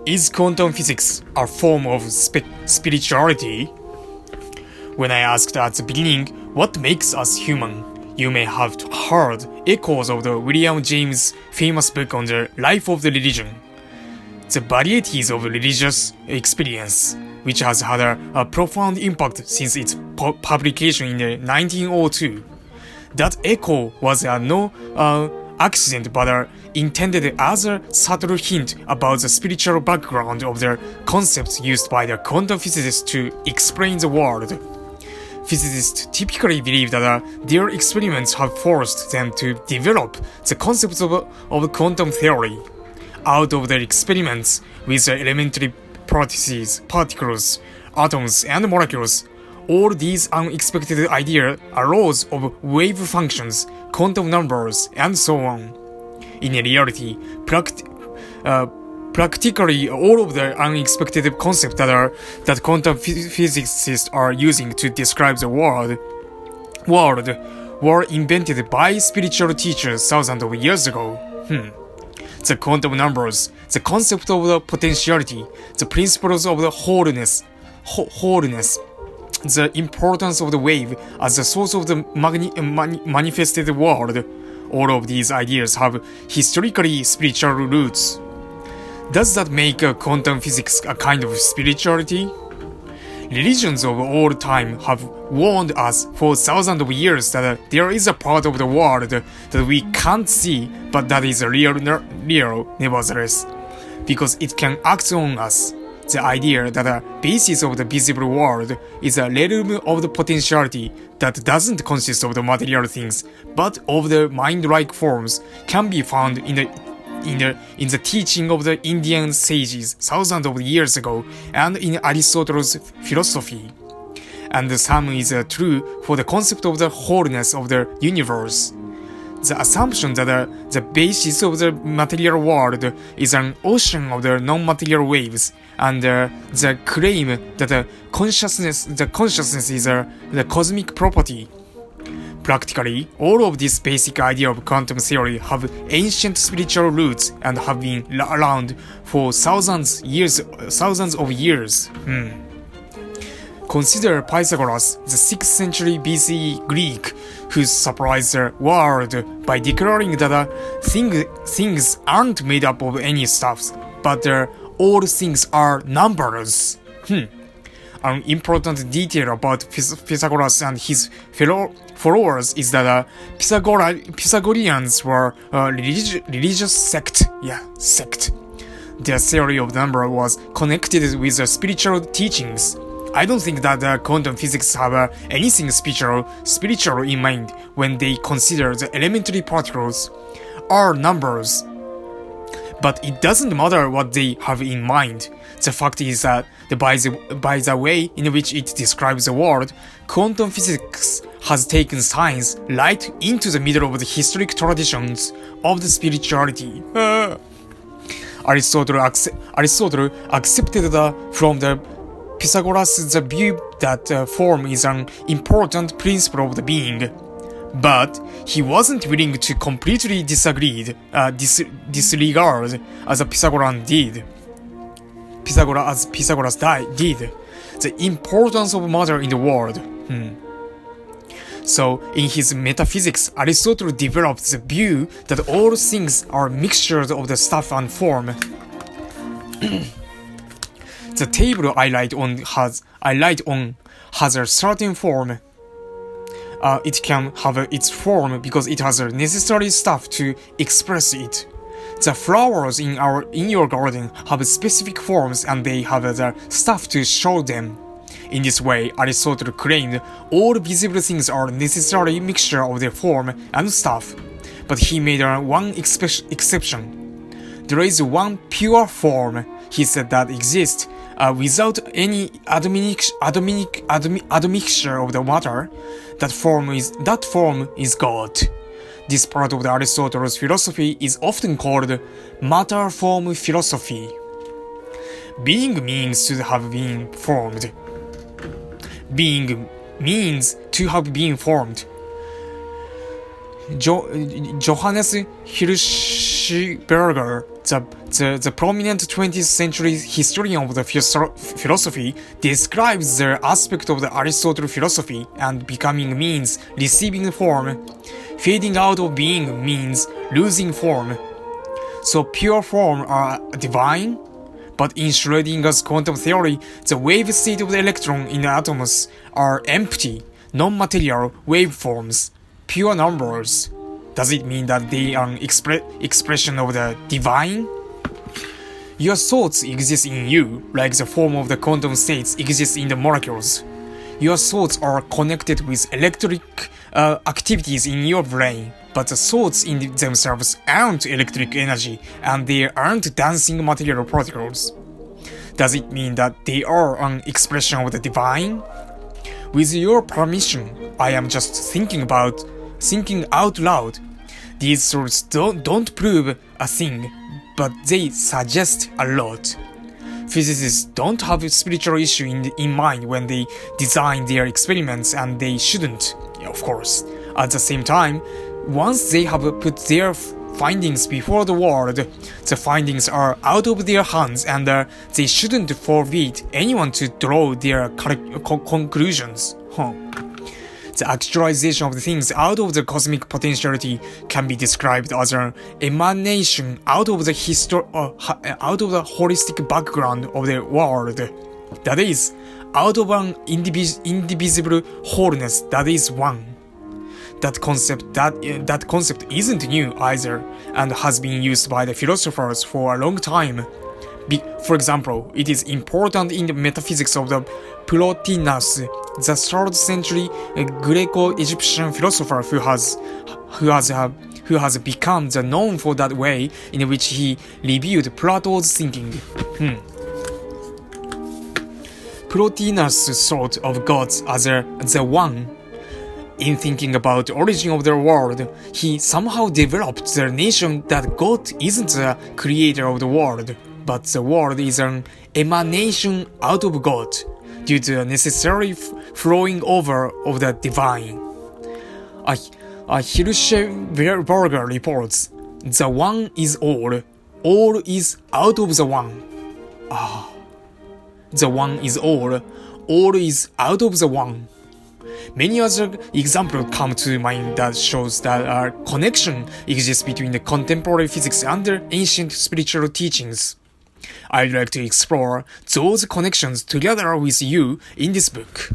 Is quantum physics a form of spirituality? When I asked at the beginning, what makes us human, you may have heard echoes of the William James' famous book on the life of the religion. The varieties of religious experience, which has had a profound impact since its publication in 1902. That echo was no accident but intended as a subtle hint about the spiritual background of the concepts used by the quantum physicists to explain the world. Physicists typically believe that their experiments have forced them to develop the concepts of quantum theory. Out of their experiments with the elementary particles, atoms, and molecules, all these unexpected ideas arose of wave functions, quantum numbers, and so on. In reality, practically all of the unexpected concepts that quantum physicists are using to describe the world were invented by spiritual teachers thousands of years ago. The quantum numbers, the concept of the potentiality, the principles of the wholeness, the importance of the wave as the source of the manifested world, all of these ideas have historically spiritual roots. Does that make quantum physics a kind of spirituality? Religions of all time have warned us for thousands of years that there is a part of the world that we can't see, but that is real nevertheless, because it can act on us. The idea that the basis of the visible world is a realm of the potentiality that doesn't consist of the material things, but of the mind-like forms, can be found in the teaching of the Indian sages thousands of years ago and in Aristotle's philosophy. And the same is true for the concept of the wholeness of the universe. The assumption that the basis of the material world is an ocean of the non-material waves, and the claim that the consciousness is the cosmic property. Practically, all of this basic idea of quantum theory have ancient spiritual roots and have been around for thousands of years. Consider Pythagoras, the 6th century BCE Greek, who surprised the world by declaring that things aren't made up of any stuff, but all things are numbers. An important detail about Pythagoras and his followers is that Pythagoreans were a religious sect. Their theory of number was connected with the spiritual teachings. I don't think that quantum physics have anything spiritual in mind when they consider the elementary particles are numbers. But it doesn't matter what they have in mind. The fact is that by the way in which it describes the world, quantum physics has taken science right into the middle of the historic traditions of the spirituality. Aristotle accepted from the Pythagoras the view that form is an important principle of the being, but he wasn't willing to completely disregard as Pythagoras did the importance of matter in the world. So, in his metaphysics, Aristotle developed the view that all things are mixtures of the stuff and form. The table I write on has a certain form. It can have its form because it has a necessary stuff to express it. The flowers in your garden have specific forms and they have the stuff to show them. In this way, Aristotle claimed all visible things are necessarily mixture of their form and stuff. But he made one exception. There is one pure form, he said, that exists without any admixture of the matter. That form is God. This part of the Aristotle's philosophy is often called matter-form philosophy. Being means to have been formed. Being means to have been formed. Johannes Hirsch Hirschberger, the prominent 20th century historian of the philosophy, describes the aspect of the Aristotle philosophy and becoming means receiving form. Fading out of being means losing form. So pure form are divine, but in Schrödinger's quantum theory, the wave state of the electron in the atoms are empty, non-material waveforms, pure numbers. Does it mean that they are an expression of the divine? Your thoughts exist in you, like the form of the quantum states exists in the molecules. Your thoughts are connected with electric activities in your brain, but the thoughts in themselves aren't electric energy, and they aren't dancing material particles. Does it mean that they are an expression of the divine? With your permission, I am just thinking out loud. These thoughts don't prove a thing, but they suggest a lot. Physicists don't have a spiritual issue in mind when they design their experiments, and they shouldn't, of course. At the same time, once they have put their findings before the world, the findings are out of their hands, and they shouldn't forbid anyone to draw their conclusions. The actualization of the things out of the cosmic potentiality can be described as an emanation out of the holistic background of the world. That is, out of an indivisible wholeness that is one. That concept isn't new either, and has been used by the philosophers for a long time. For example, it is important in the metaphysics of the Plotinus, the 3rd century Greco-Egyptian philosopher who has become the known for that way in which he reviewed Plato's thinking. Plotinus thought of gods as the one. In thinking about the origin of the world, he somehow developed the notion that God isn't the creator of the world, but the world is an emanation out of God, due to a necessary flowing over of the divine. Hirschberger reports, the one is all is out of the one. The one is all is out of the one. Many other examples come to mind that shows that a connection exists between the contemporary physics and the ancient spiritual teachings. I'd like to explore those connections together with you in this book.